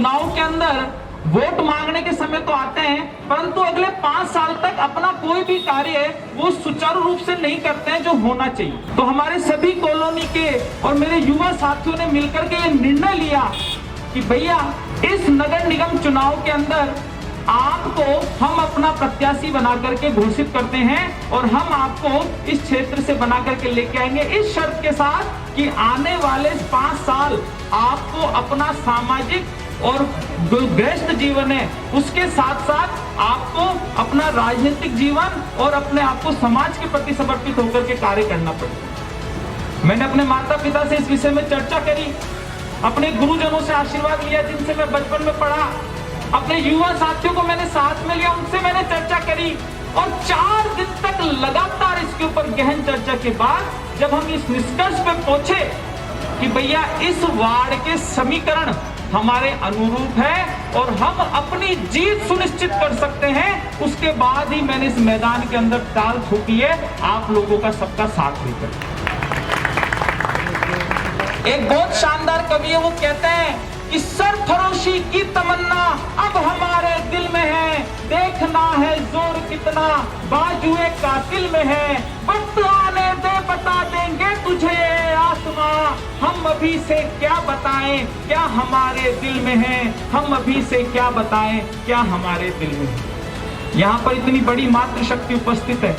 चुनाव के अंदर वोट मांगने के समय तो आते हैं, परंतु अगले 5 साल तक अपना कोई भी कार्य वो सुचारू रूप से नहीं करते हैं जो होना चाहिए। तो हमारे सभी कॉलोनी के और मेरे युवा साथियों ने मिलकर के ये निर्णय लिया कि भैया इस नगर निगम चुनाव के अंदर आपको हम अपना प्रत्याशी बना करके घोषित करते हैं और हम आपको इस क्षेत्र से बना करके लेके आएंगे, इस शर्त के साथ कि आने वाले 5 साल आपको अपना सामाजिक और व्यस्त जीवन है उसके साथ साथ आपको अपना राजनीतिक जीवन और अपने आप को समाज के प्रति समर्पित होकर के कार्य करना पड़ेगा। मैंने अपने माता पिता से इस विषय में चर्चा करी, अपने गुरुजनों से आशीर्वाद लिया जिनसे मैं बचपन में पढ़ा, अपने युवा साथियों को मैंने साथ में लिया, उनसे मैंने चर्चा करी और 4 दिन तक लगातार इसके ऊपर गहन चर्चा के बाद जब हम इस निष्कर्ष पे पहुंचे कि भैया इस वार्ड के समीकरण हमारे अनुरूप है और हम अपनी जीत सुनिश्चित कर सकते हैं, उसके बाद ही मैंने इस मैदान के अंदर टाल ठोकी है आप लोगों का सबका साथ लेकर। एक बहुत शानदार कवि है, वो कहते हैं कि सरफरोशी की तमन्ना अब हमारे दिल में है, देखना है जोर कितना बाजुए कातिल में है, वक्त आने दे बता देंगे तुझे आसमां, हम अभी से क्या बताएं क्या हमारे दिल में है, हम अभी से क्या बताएं क्या हमारे दिल में है। यहाँ पर इतनी बड़ी मातृशक्ति उपस्थित है,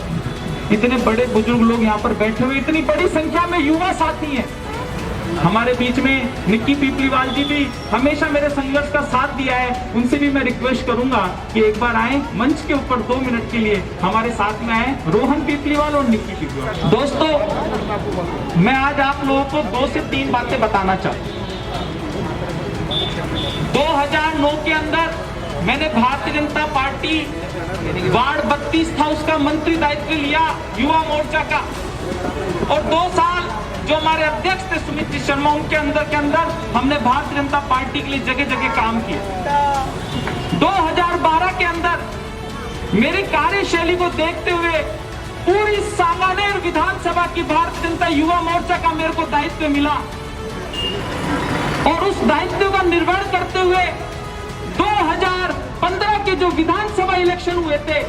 इतने बड़े बुजुर्ग लोग यहाँ पर बैठे हुए, इतनी बड़ी संख्या में युवा साथी हैं। हमारे बीच में निक्की पीपलीवाल जी भी हमेशा मेरे संघर्ष का साथ दिया है, उनसे भी मैं रिक्वेस्ट करूंगा कि एक बार आए मंच के ऊपर 2 मिनट के लिए हमारे साथ में आए, रोहन पीपलीवाल और निक्की पीपलीवाल। दोस्तों मैं आज आप लोगों को 2 से 3 बातें बताना चाहता हूँ। 2009 के अंदर मैंने भारतीय जनता पार्टी वार्ड 32 था उसका मंत्री दायित्व लिया युवा मोर्चा का, और 2 साल जो हमारे अध्यक्ष थे सुमित जी शर्मा उनके अंदर हमने भारतीय जनता पार्टी के लिए जगह जगह काम किया। 2012 के अंदर मेरी कार्यशैली को देखते हुए पूरी सांगानेर विधानसभा की भारतीय जनता युवा मोर्चा का मेरे को दायित्व मिला और उस दायित्व का निर्वहन करते हुए 2015 के जो विधानसभा इलेक्शन हुए थे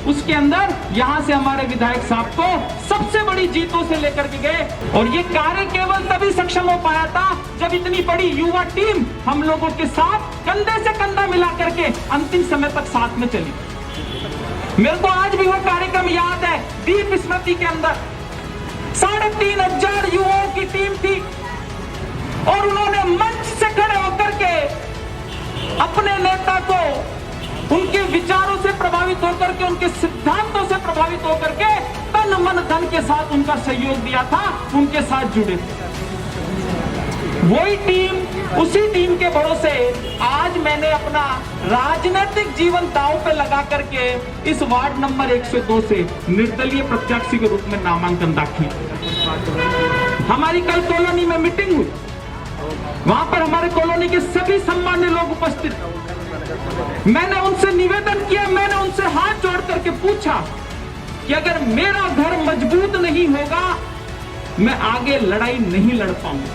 उसके अंदर यहां से हमारे विधायक साहब को सबसे बड़ी जीतों से लेकर के गए, और ये कार्य केवल तभी सक्षम हो पाया था जब इतनी बड़ी युवा टीम हम लोगों के साथ कंधे से कंधा मिला करके अंतिम समय तक साथ में चली। मेरे को आज भी वो कार्यक्रम याद है, दीप स्मृति के अंदर 3500 युवाओं की टीम थी और उन्होंने मंच से खड़े होकर के अपने नेता को उनके विचारों से प्रभावित होकर के, उनके सिद्धांतों से प्रभावित होकर के तन मन धन के साथ उनका सहयोग दिया था, उनके साथ जुड़े थे। वही टीम, उसी टीम के भरोसे आज मैंने अपना राजनीतिक जीवन दांव पे लगा करके इस वार्ड नंबर 102 से निर्दलीय प्रत्याशी के रूप में नामांकन दाखिल। हमारी कल कॉलोनी में मीटिंग हुई, वहां पर हमारे कॉलोनी के सभी सम्मान्य लोग उपस्थित। मैंने उनसे निवेदन किया, मैंने उनसे हाथ जोड़ करके पूछा कि अगर मेरा घर मजबूत नहीं होगा मैं आगे लड़ाई नहीं लड़ पाऊंगा।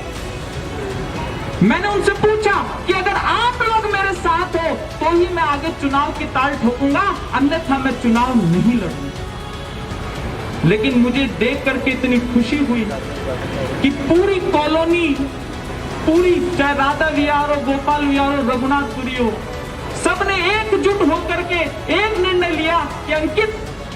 मैंने उनसे पूछा कि अगर आप लोग मेरे साथ हो तो ही मैं आगे चुनाव की ताल ठोकूंगा, अन्यथा मैं चुनाव नहीं लड़ूंगा। लेकिन मुझे देख करके इतनी खुशी हुई कि पूरी कॉलोनी, पूरी चाहे राधा विहार हो, गोपाल विहार हो, रघुनाथपुरी हो, सबने एकजुट होकर के एक निर्णय लिया कि अंकित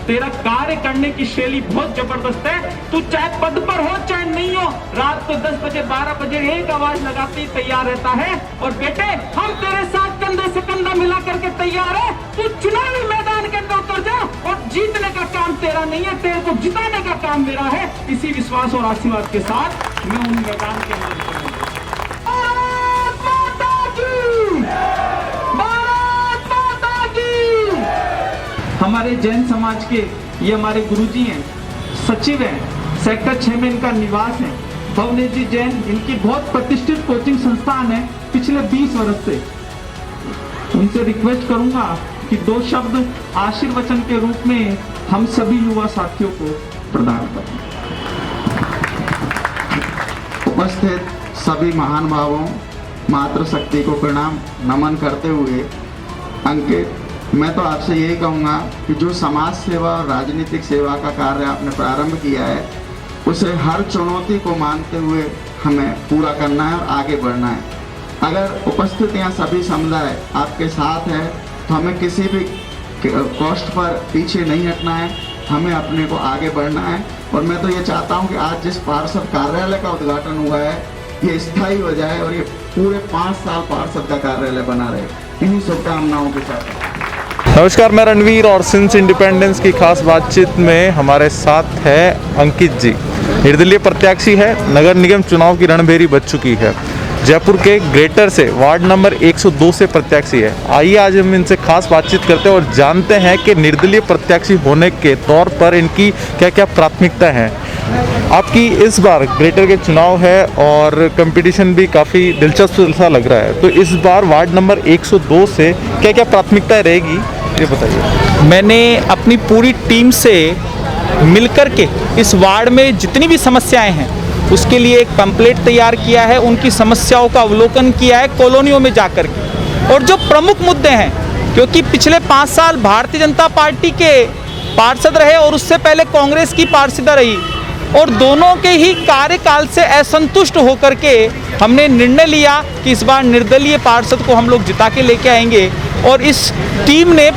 तेरा कार्य करने की शैली बहुत जबरदस्त है, तू चाहे पद पर हो चाहे नहीं हो, रात को 10 बजे 12 बजे एक आवाज लगाते ही तैयार रहता है, और बेटे हम तेरे साथ कंधे से कंधा मिला करके तैयार है, तू चुनावी मैदान के अंदर उतर जा और जीतने का काम तेरा नहीं है, तेरे को जिताने का काम मेरा है। इसी विश्वास और आशीर्वाद के साथ मैं उन मैदान के अंदर हमारे जैन समाज के ये हमारे गुरुजी हैं, सचिव हैं, सेक्टर 6 में इनका निवास है, भवनेश जी जैन, इनकी बहुत प्रतिष्ठित कोचिंग संस्थान है पिछले 20 वर्ष से। उनसे रिक्वेस्ट करूंगा कि 2 शब्द आशीर्वचन के रूप में हम सभी युवा साथियों को प्रदान करें। उपस्थित सभी महानुभावों मातृशक्ति को प्रणाम नमन करते हुए, अंकित, मैं तो आपसे यही कहूँगा कि जो समाज सेवा और राजनीतिक सेवा का कार्य आपने प्रारंभ किया है, उसे हर चुनौती को मानते हुए हमें पूरा करना है और आगे बढ़ना है। अगर उपस्थित यहाँ सभी समुदाय आपके साथ है तो हमें किसी भी कॉस्ट पर पीछे नहीं हटना है, हमें अपने को आगे बढ़ना है। और मैं तो ये चाहता हूँ कि आज जिस पार्षद कार्यालय का उद्घाटन हुआ है, ये स्थायी हो जाए और ये पूरे 5 साल पार्षद का कार्यालय बना रहे। इन्हीं शुभकामनाओं के साथ नमस्कार, मैं रणवीर और सिंस इंडिपेंडेंस की खास बातचीत में हमारे साथ है अंकित जी। निर्दलीय प्रत्याशी है, नगर निगम चुनाव की रणभेरी बज चुकी है। जयपुर के ग्रेटर से वार्ड नंबर 102 से प्रत्याशी है। आइए आज हम इनसे खास बातचीत करते हैं और जानते हैं कि निर्दलीय प्रत्याशी होने के तौर पर इनकी क्या क्या प्राथमिकता है। आपकी इस बार ग्रेटर के चुनाव है और कंपटीशन भी काफ़ी दिलचस्प सा लग रहा है, तो इस बार वार्ड नंबर 102 से क्या क्या प्राथमिकता रहेगी ये बताइए। मैंने अपनी पूरी टीम से मिलकर के इस वार्ड में जितनी भी समस्याएं हैं उसके लिए एक पैम्पलेट तैयार किया है, उनकी समस्याओं का अवलोकन किया है कॉलोनियों में जाकर के। और जो प्रमुख मुद्दे हैं, क्योंकि पिछले 5 साल भारतीय जनता पार्टी के पार्षद रहे और उससे पहले कांग्रेस की पार्षदा रही, और दोनों के ही कार्यकाल से असंतुष्ट होकर के हमने निर्णय लिया कि इस बार निर्दलीय पार्षद को हम लोग जिता के लेके आएंगे। और इस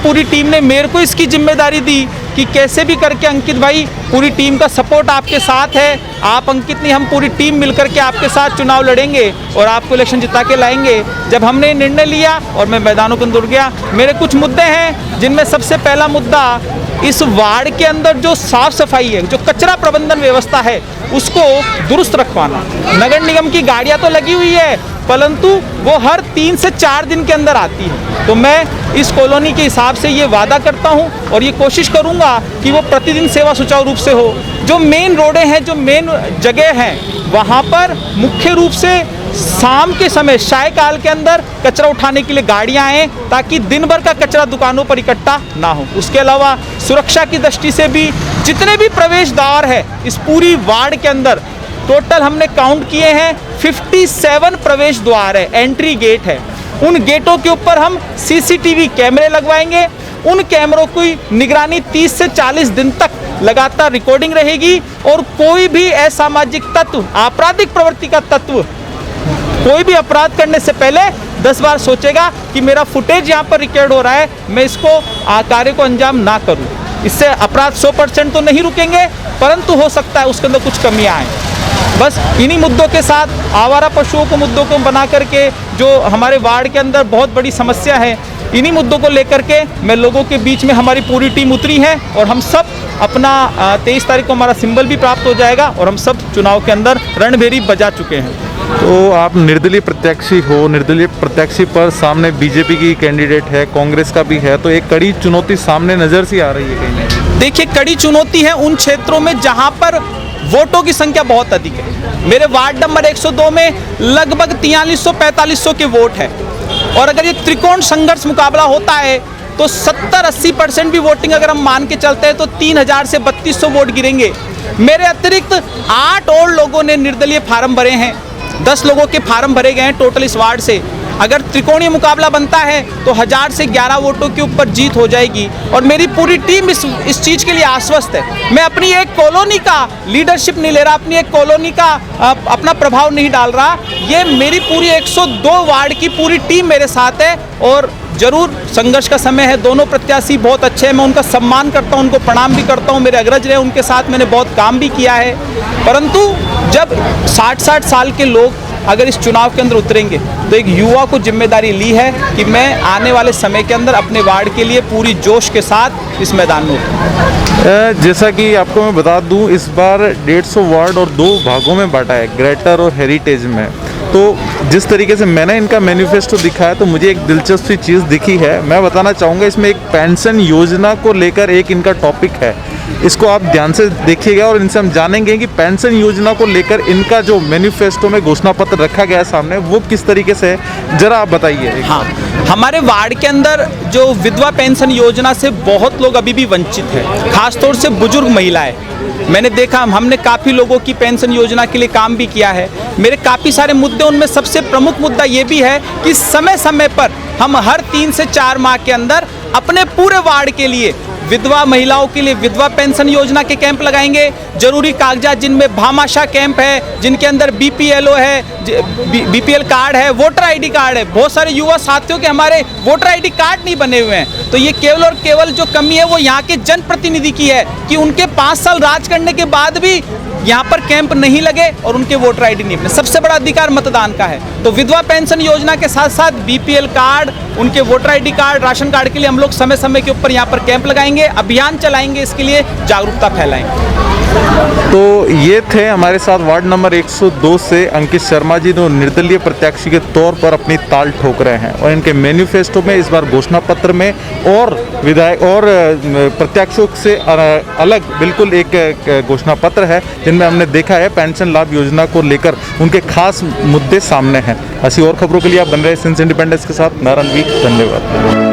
पूरी टीम ने मेरे को इसकी जिम्मेदारी दी कि कैसे भी करके अंकित भाई, पूरी टीम का सपोर्ट आपके साथ है, आप अंकित नहीं, हम पूरी टीम मिलकर के आपके साथ चुनाव लड़ेंगे और आपको इलेक्शन जिता के लाएंगे। जब हमने निर्णय लिया और मैं मैदानों के अंदर गया, मेरे कुछ मुद्दे हैं जिनमें सबसे पहला मुद्दा इस वार्ड के अंदर जो साफ सफाई है, जो कचरा प्रबंधन व्यवस्था है, उसको दुरुस्त रखवाना। नगर निगम की गाड़ियां तो लगी हुई है परंतु वो हर 3 से 4 दिन के अंदर आती है। तो मैं इस कॉलोनी के हिसाब से ये वादा करता हूँ और ये कोशिश करूँगा कि वो प्रतिदिन सेवा सुचारू रूप से हो। जो मेन रोडें हैं, जो मेन जगह हैं, वहाँ पर मुख्य रूप से शाम के समय सायकाल के अंदर कचरा उठाने के लिए गाड़ियां आएँ ताकि दिन भर का कचरा दुकानों पर इकट्ठा ना हो। उसके अलावा सुरक्षा की दृष्टि से भी जितने भी प्रवेश द्वार है इस पूरी वार्ड के अंदर, टोटल हमने काउंट किए हैं 57 प्रवेश द्वार है, एंट्री गेट है। उन गेटों के ऊपर हम सीसीटीवी कैमरे लगवाएंगे। उन कैमरों की निगरानी 30 से 40 दिन तक लगातार रिकॉर्डिंग रहेगी और कोई भी असामाजिक तत्व, आपराधिक प्रवृत्ति का तत्व कोई भी अपराध करने से पहले 10 बार सोचेगा कि मेरा फुटेज यहाँ पर रिकॉर्ड हो रहा है, मैं इसको कार्य को अंजाम ना करूँ। इससे अपराध 100% तो नहीं रुकेंगे, परंतु हो सकता है उसके अंदर कुछ कमियाँ आएँ। बस इन्हीं मुद्दों के साथ, आवारा पशुओं को मुद्दों को बना करके जो हमारे वार्ड के अंदर बहुत बड़ी समस्या है, इन्हीं मुद्दों को लेकर के मैं लोगों के बीच में हमारी पूरी टीम उतरी है और हम सब अपना 23 तारीख को हमारा सिंबल भी प्राप्त हो जाएगा और हम सब चुनाव के अंदर रणभेरी बजा चुके हैं। तो आप निर्दलीय प्रत्याशी हो, निर्दलीय प्रत्याशी पर सामने बीजेपी की कैंडिडेट है, कांग्रेस का भी है, तो एक कड़ी चुनौती सामने नजर सी आ रही है कहीं। देखिए, कड़ी चुनौती है उन क्षेत्रों में जहां पर वोटों की संख्या बहुत अधिक है। मेरे वार्ड नंबर 102 में लगभग 4300-4500 के वोट है और अगर ये त्रिकोण संघर्ष मुकाबला होता है तो 70-80% भी वोटिंग अगर हम मान के चलते हैं तो 3000 से 3200 वोट गिरेंगे। मेरे अतिरिक्त 8 और लोगों ने निर्दलीय फार्म भरे हैं, 10 लोगों के फार्म भरे गए हैं टोटल इस वार्ड से। अगर त्रिकोणीय मुकाबला बनता है तो 1000 से 11 वोटों के ऊपर जीत हो जाएगी और मेरी पूरी टीम इस चीज़ के लिए आश्वस्त है। मैं अपनी एक कॉलोनी का लीडरशिप नहीं ले रहा, अपनी एक कॉलोनी का अपना प्रभाव नहीं डाल रहा, ये मेरी पूरी 102 वार्ड की पूरी टीम मेरे साथ है और जरूर संघर्ष का समय है। दोनों प्रत्याशी बहुत अच्छे हैं, मैं उनका सम्मान करता हूं, उनको प्रणाम भी करता हूं, मेरे अग्रज रहे, उनके साथ मैंने बहुत काम भी किया है। परंतु जब 60-60 साल के लोग अगर इस चुनाव के अंदर उतरेंगे तो एक युवा को जिम्मेदारी ली है कि मैं आने वाले समय के अंदर अपने वार्ड के लिए पूरी जोश के साथ इस मैदान में उतरूं। जैसा कि आपको मैं बता दूं, इस बार 150 वार्ड और 2 भागों में बांटा है, ग्रेटर और हेरिटेज में। तो जिस तरीके से मैंने इनका मैनिफेस्टो दिखा है तो मुझे एक दिलचस्प सी चीज़ दिखी है, मैं बताना चाहूँगा। इसमें एक पेंशन योजना को लेकर एक इनका टॉपिक है, इसको आप ध्यान से देखिएगा और इनसे हम जानेंगे कि पेंशन योजना को लेकर इनका जो मैनिफेस्टो में घोषणा पत्र रखा गया है सामने, वो किस तरीके से है, जरा आप बताइए। हाँ, हमारे वार्ड के अंदर जो विधवा पेंशन योजना से बहुत लोग अभी भी वंचित हैं, खासतौर से बुजुर्ग महिलाएं। मैंने देखा हमने काफ़ी लोगों की पेंशन योजना के लिए काम भी किया है। मेरे काफ़ी सारे मुद्दे, उनमें सबसे प्रमुख मुद्दा ये भी है कि समय समय पर हम हर 3 से 4 माह के अंदर अपने पूरे वार्ड के लिए विधवा महिलाओं के लिए विधवा पेंशन योजना के कैंप लगाएंगे। जरूरी कागजात जिनमें भामाशाह कैंप है, जिनके अंदर BPLO है, BPL कार्ड है, वोटर ID कार्ड है। बहुत सारे युवा साथियों के हमारे वोटर ID कार्ड नहीं बने हुए हैं। तो ये केवल और केवल जो कमी है वो यहाँ के जनप्रतिनिधि की है कि उनके 5 साल राज करने के बाद भी यहाँ पर कैंप नहीं लगे और उनके वोटर ID नहीं बने। सबसे बड़ा अधिकार मतदान का है। तो विधवा पेंशन योजना के साथ साथ BPL कार्ड, उनके voter ID card, ration card के लिए हम लोग समय समय के ऊपर यहाँ पर कैंप लगाएंगे, अभियान चलाएंगे, इसके लिए जागरूकता फैलाएंगे। तो ये थे हमारे साथ वार्ड नंबर 102 से अंकित शर्मा जी, जो निर्दलीय प्रत्याशी के तौर पर अपनी ताल ठोक रहे हैं और इनके मैनिफेस्टो में इस बार घोषणा पत्र में और विधायक और प्रत्याशियों से अलग बिल्कुल एक घोषणा पत्र है, जिनमें हमने देखा है पेंशन लाभ योजना को लेकर उनके खास मुद्दे सामने हैं। ऐसी और खबरों के लिए आप बन रहे सिंस इंडिपेंडेंस के साथ। मैं रणवीर, धन्यवाद।